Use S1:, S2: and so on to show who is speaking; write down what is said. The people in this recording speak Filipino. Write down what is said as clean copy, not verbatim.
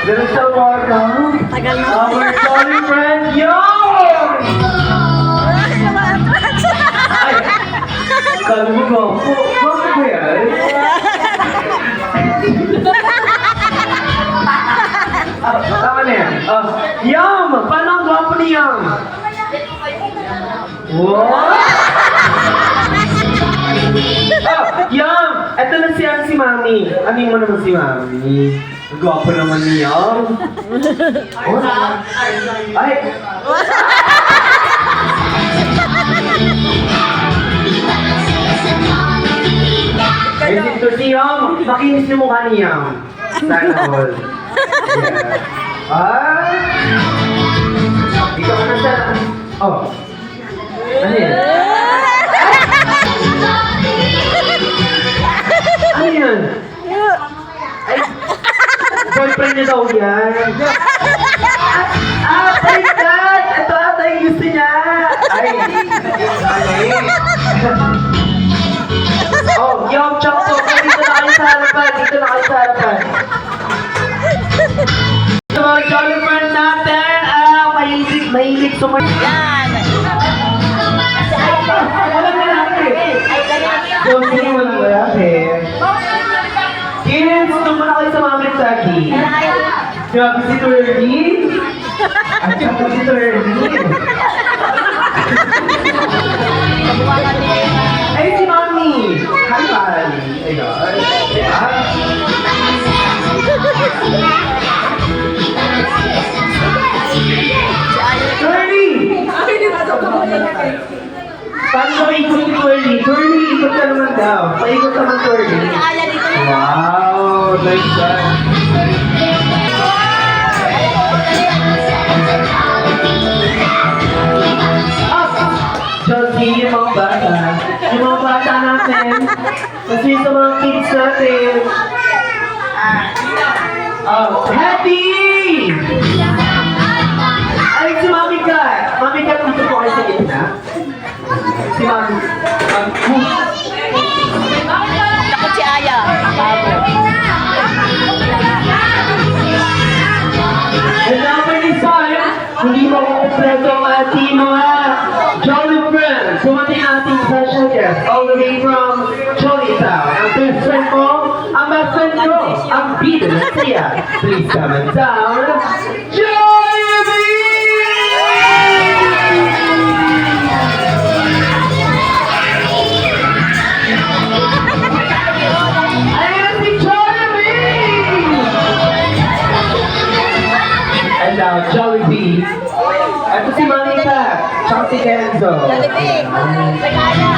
S1: Let us welcome
S2: Tagal na.
S1: our jolly friend, Yon! Ay! Sabi mo ko, bakit ko yan? Tama na yan. Yum! Paano ang gwapo ni Yum? Wow! Yum! Ito na si Mami. Amin mo naman si Mami. Gwapo naman ni Yum. Oh, ay! Ay, dito si Yum. Makinis yung mukha ni Yum. Sana all. Yeah. Dito ka na sa... Oh. Ano yan? Ano yan? Ay, boyfriend niya daw yan. My God! Ito ata yung gusto niya. Ay, oh, Yum, chok. Dito na kayo sa harapan. Dito na kayo sa harapan. Sa mga jolly friend natin, mahilig sumay.
S2: Yan.
S1: Walang lalaki. Hindi walang lalaki. Kids, tumpa na kayo sa mga mensagi. Grabe si Turdy. At saka si Turdy. Ay, si Mami. Hi, Pari. Ayun. Turdy! Paano ba ikot si Turdy? Turdy, ikot ka naman daw. Paikot naman, Turdy. Wow, nice one. Chelsea, yung mga bata natin, kasi sa mga kids natin. Happy! Ay, si Mami Ka. Mami Ka, dito po kayo sa gitna. Si Mami.
S2: Takot si Aya. Babo.
S1: And now for this time, hindi mo kumpleto ang ating mga jolly friends. Dumating ating special guest all the way from Jolly Town. Ang best friend ko, ang best friend ko, ang bida na siya. Please come and down, Jollibee! Ayan si Jollibee! And now, Jollibee. Ito si Manita, tsaka si Kenzo.
S2: Jollibee. May Aya.